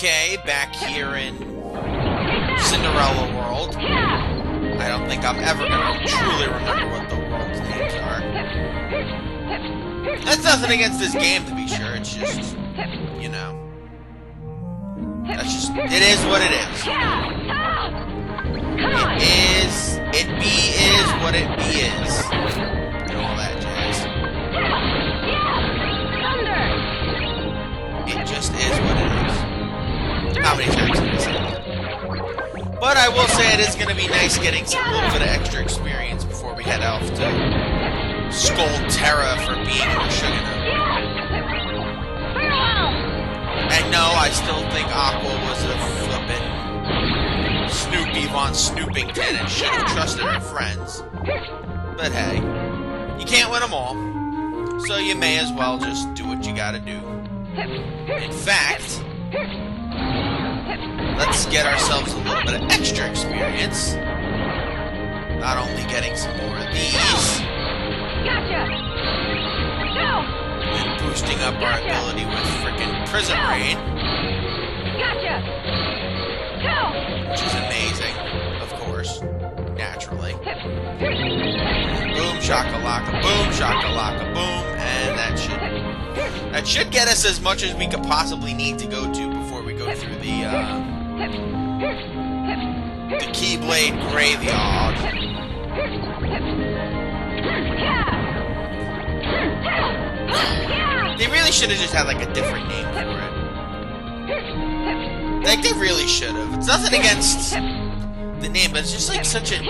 Okay, back here in Cinderella World. I don't think I'm ever going to truly remember what the world's names are. That's nothing against this game, to be sure. It's just, you know. That's just, it is what it is. It is what it be is. And all that jazz. It just is what it is. How many times can I say that? But I will say it is going to be nice getting a little bit of extra experience before we head off to scold Terra for being in the sugar note. And no, I still think Aqua was a flippin' Snoopy Von Snoopington and should have trusted her friends. But hey, you can't win them all, so you may as well just do what you gotta do. In fact, let's get ourselves a little bit of extra experience. Not only getting some more of these, and boosting up our ability with frickin' Prism Rain, which is amazing, of course, naturally. Boom shakalaka, boom, and that should get us as much as we could possibly need to go to before we go through the Keyblade Graveyard. They really should have just had like a different name for it. Like they really should have. It's nothing against the name, but it's just like such a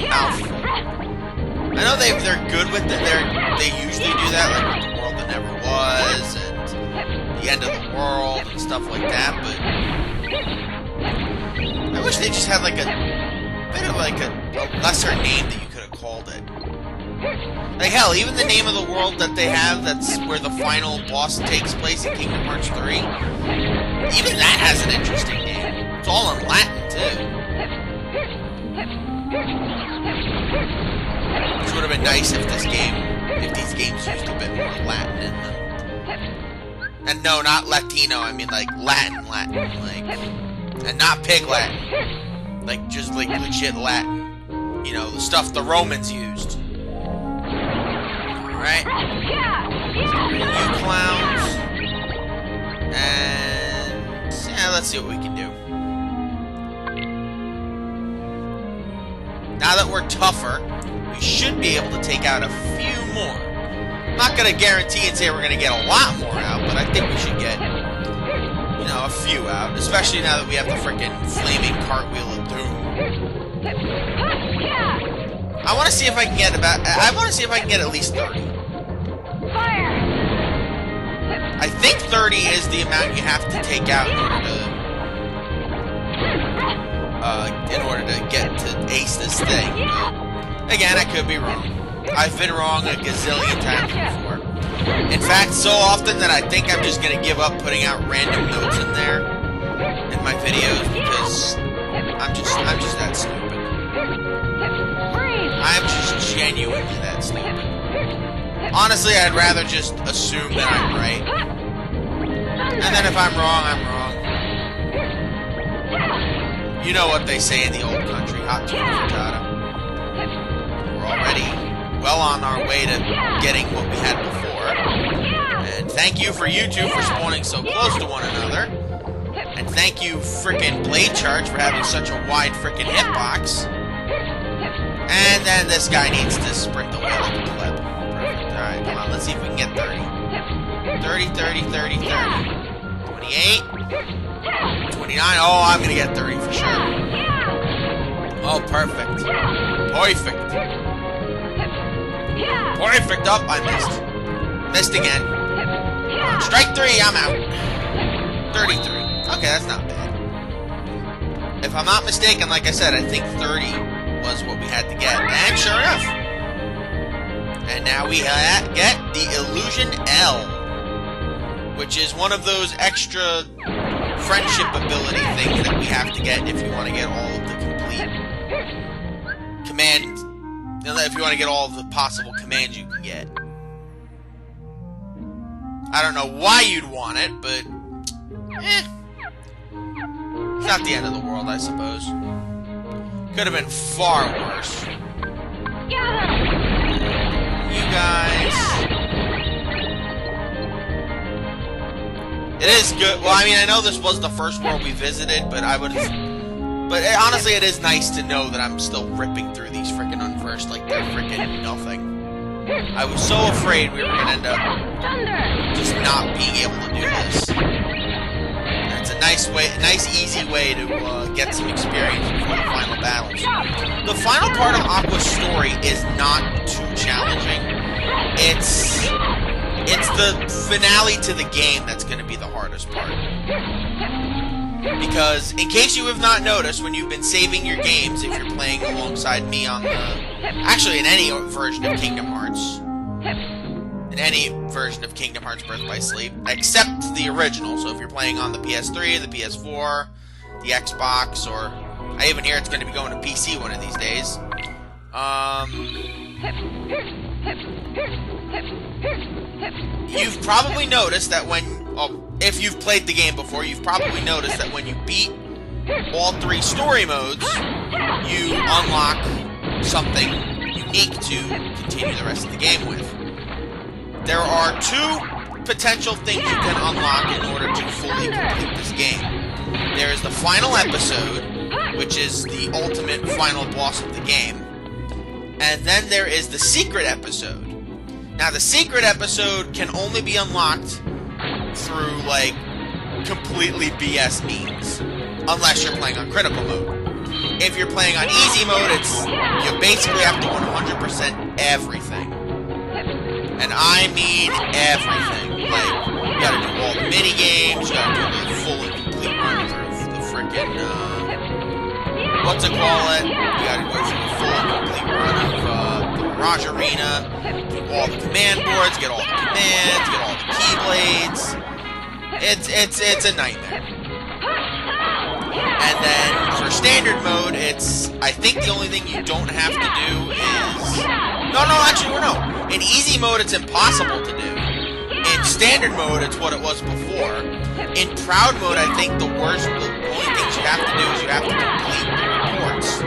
mouthful. I know they're good with it. They usually do that, like with the world that never was and the end of the world and stuff like that. But I wish they just had like a bit of like a lesser name that you could have called it. Like hell, even the name of the world that they have, that's where the final boss takes place in Kingdom Hearts 3, even that has an interesting name. It's all in Latin, too. Which would have been nice if these games used a bit more Latin in them. And no, not Latino, I mean like Latin, like, and not Pig Latin. Like, just like legit Latin. You know, the stuff the Romans used. Alright. You clowns. And yeah, let's see what we can do. Now that we're tougher, we should be able to take out a few more. I'm not gonna guarantee and say we're gonna get a lot more out, but I think we should get, you know, a few out. Especially now that we have the frickin' flaming cartwheel of doom. I want to see if I can get at least 30. I think 30 is the amount you have to take out in order to get to ace this thing. But again, I could be wrong. I've been wrong a gazillion times before. In fact, so often that I think I'm just gonna give up putting out random notes in there in my videos because I'm just that stupid. I'm just genuinely that stupid. Honestly, I'd rather just assume that I'm right. And then if I'm wrong, I'm wrong. You know what they say in the old country, hot tuna frittata. We're already well on our way to getting what we had before. And thank you for you two for spawning so close to one another. And thank you, frickin' Blade Charge, for having such a wide frickin' hitbox. And then this guy needs to sprint away like a pleb. Perfect. Alright, come on, let's see if we can get 30. 30, 30, 30, 30. 28. 29. Oh, I'm gonna get 30 for sure. Oh, perfect. Perfect. Perfect. Up, I missed. Missed again. Strike 3, I'm out. 33. Okay, that's not bad. If I'm not mistaken, like I said, I think 30 was what we had to get. And sure enough. And now we get the Illusion L, which is one of those extra friendship ability things that we have to get if you want to get all of the complete command, if you want to get all of the possible commands you can get. I don't know why you'd want it, but It's not the end of the world, I suppose. Could have been far worse. You guys. It is good. Well, I mean, I know this was the first world we visited, but honestly, it is nice to know that I'm still ripping through these freaking Unversed like they're freaking nothing. I was so afraid we were gonna end up just not being able to do this. And it's a nice, easy way to get some experience before the final battles. The final part of Aqua's story is not too challenging. It's the finale to the game that's going to be the hardest part. Because, in case you have not noticed, when you've been saving your games, if you're playing alongside me on the... Actually, in any version of Kingdom Hearts. In any version of Kingdom Hearts Birth by Sleep. Except the original. So if you're playing on the PS3, the PS4, the Xbox, or... I even hear it's going to be going to PC one of these days. You've probably noticed that when... if you've played the game before, you've probably noticed that when you beat all 3 story modes, you unlock something unique to continue the rest of the game with. There are 2 potential things you can unlock in order to fully complete this game. There is the final episode, which is the ultimate final boss of the game. And then there is the secret episode. Now, the secret episode can only be unlocked through, like, completely BS means. Unless you're playing on critical mode. If you're playing on easy mode, you basically have to 100% everything. And I mean everything. Like, you gotta do all the mini-games, you gotta do the full and complete run through the frickin', what's it call it? You gotta go through the full and complete run of, the Mirage Arena, do all the command boards, get all the commands, get all the Keyblades. It's a nightmare. And then, for standard mode, I think the only thing you don't have to do is... No, in easy mode, it's impossible to do. In standard mode, it's what it was before. In proud mode, I think the only things you have to do is you have to complete the reports.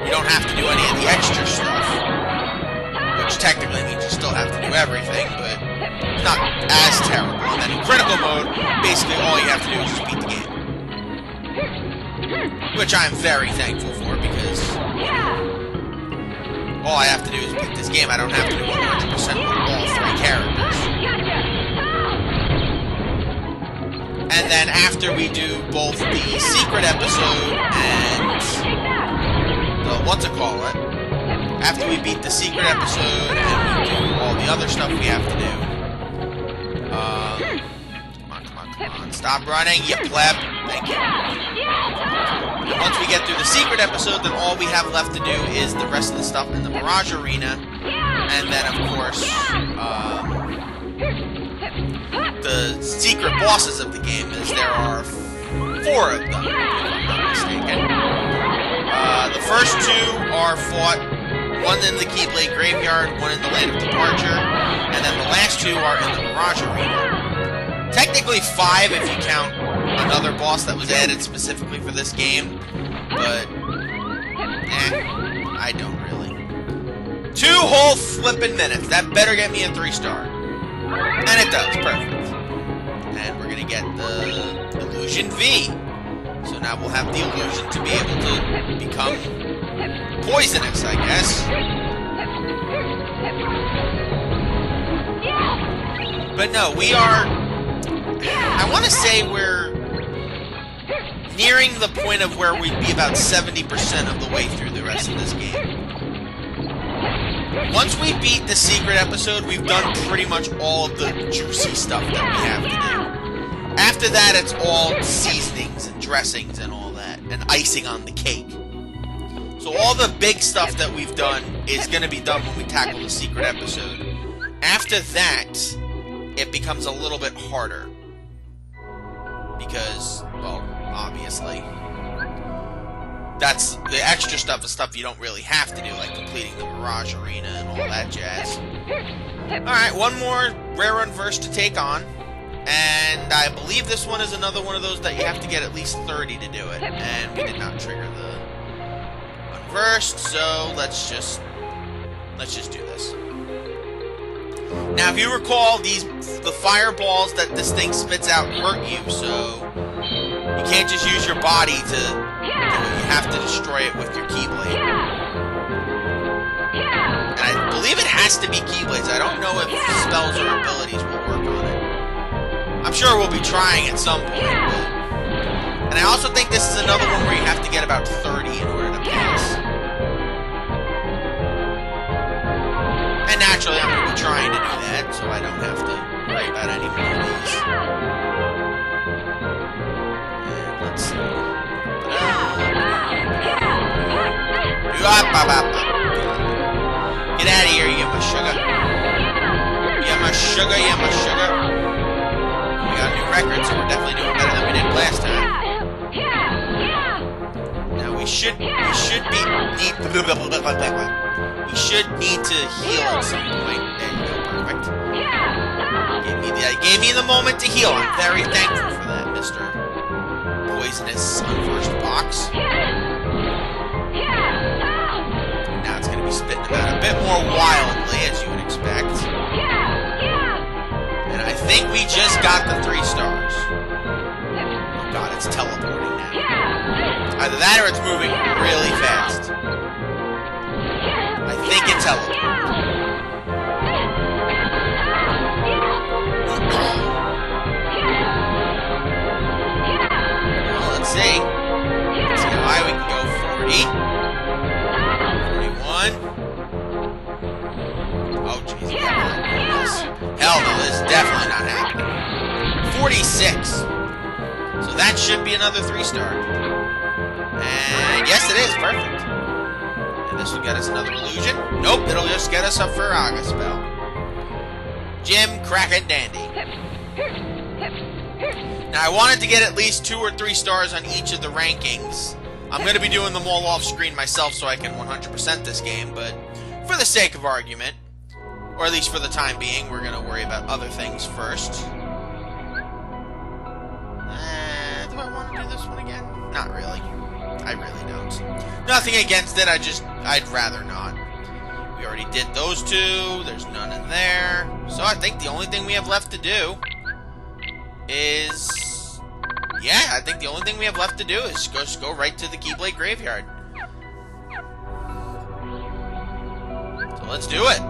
You don't have to do any of the extra stuff. Which technically means you still have to do everything, but it's not as terrible. And then in critical mode, basically all you have to do is just beat the game. Which I'm very thankful for, because all I have to do is beat this game. I don't have to do 100% with all 3 characters. And then after we do both the secret episode and the what's-it-call-it, after we beat the secret episode and we do all the other stuff we have to do, come on, stop running, you pleb. Thank you. And once we get through the secret episode, then all we have left to do is the rest of the stuff in the Mirage Arena, and then, of course, the secret bosses of the game, as there are 4 of them, if I'm not mistaken. The first 2 are fought, one in the Keyblade Graveyard, one in the Land of Departure, and then the last 2 are in the Mirage Arena. Technically 5 if you count another boss that was added specifically for this game, but I don't really. 2 whole flippin' minutes. That better get me a 3-star. And it does. Perfect. And we're gonna get the Illusion V. So now we'll have the illusion to be able to become poisonous, I guess. But no, we are... I want to say we're nearing the point of where we'd be about 70% of the way through the rest of this game. Once we beat the secret episode, we've done pretty much all of the juicy stuff that we have to do. After that, it's all seasonings and dressings and all that, and icing on the cake. So all the big stuff that we've done is going to be done when we tackle the secret episode. After that, it becomes a little bit harder. Because, well, obviously, that's the extra stuff is stuff you don't really have to do, like completing the Mirage Arena and all that jazz. Alright, one more rare Unversed to take on, And I believe this one is another one of those that you have to get at least 30 to do it. And we did not trigger the Unversed, so let's just do this. Now, if you recall, the fireballs that this thing spits out hurt you, so you can't just use your body to do it. You have to destroy it with your Keyblade. And I believe it has to be Keyblades. I don't know if spells or abilities will work on it. I'm sure we'll be trying at some point. And I also think this is another one where you have to get about 30 in order to pass. And naturally, I'm going to be trying to do that, so I don't have to worry about any more of these. And let's see. Get out of here, you my sugar. You my sugar, you my sugar. We got a new record, so we're definitely doing better than we did last time. Now we should need to heal at some point. There you go, perfect. Gave me the moment to heal. I'm very thankful for that, Mr. Poisonous Unversed Box. Now it's going to be spitting them out a bit more wildly, as you would expect. And I think we just got the 3 stars. Oh god, it's teleporting now. Either that or it's moving really fast. I think it's teleporting. Well, let's see. Let's see how high we can go. 40. 41. Oh, jeez. Hell no, this is definitely not happening. 46. So that should be another 3-star. And yes, it is. Perfect. And this will get us another illusion. Nope, it'll just get us a Firaga spell. Jim, crack and dandy. Now, I wanted to get at least 2 or 3 stars on each of the rankings. I'm going to be doing them all off screen myself so I can 100% this game, but for the sake of argument, or at least for the time being, we're going to worry about other things first. Do I want to do this one again? Not really. I really don't. Nothing against it, I'd rather not. We already did those 2, there's none in there. So I think the only thing we have left to do is... yeah, I think the only thing we have left to do is just go right to the Keyblade Graveyard. So let's do it.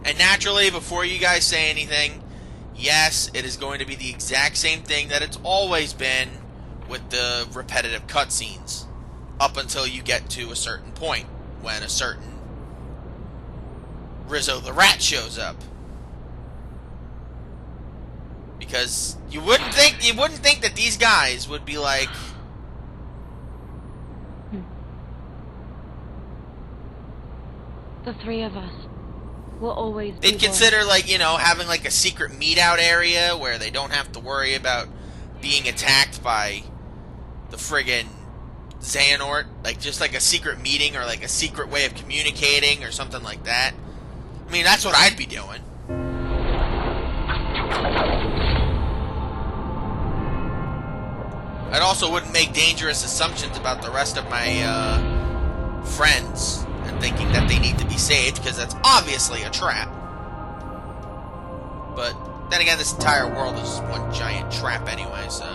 And naturally, before you guys say anything, yes, it is going to be the exact same thing that it's always been with the repetitive cutscenes. Up until you get to a certain point, when a certain Rizzo the Rat shows up. Because you wouldn't think that these guys would be like, the 3 of us will always be they'd consider, like, you know, having like a secret meet-out area where they don't have to worry about being attacked by the friggin' Xehanort, like just like a secret meeting or like a secret way of communicating or something like that. I mean, that's what I'd be doing. I also wouldn't make dangerous assumptions about the rest of my friends and thinking that they need to be saved, because that's obviously a trap. But then again, this entire world is one giant trap anyway, so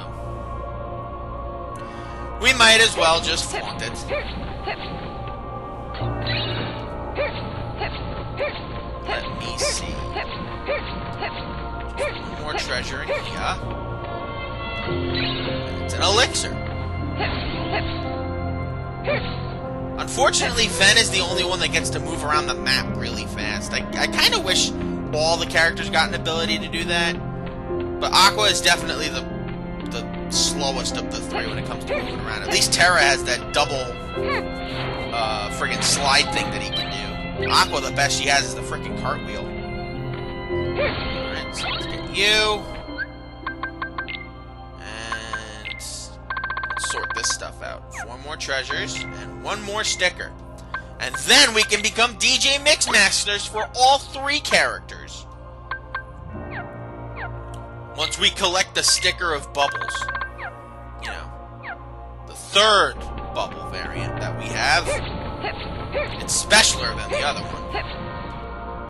we might as well just flaunt it. Let me see. One more treasure in here. It's an elixir. Unfortunately, Fen is the only one that gets to move around the map really fast. I kind of wish all the characters got an ability to do that. But Aqua is definitely the slowest of the 3 when it comes to moving around. At least Terra has that double friggin' slide thing that he can do. Aqua, the best she has is the friggin' cartwheel. Alright, so let's get you. And let's sort this stuff out. 4 more treasures and 1 more sticker. And then we can become DJ Mixmasters for all 3 characters. Once we collect the sticker of bubbles. You know, the 3rd bubble variant that we have. It's specialer than the other one.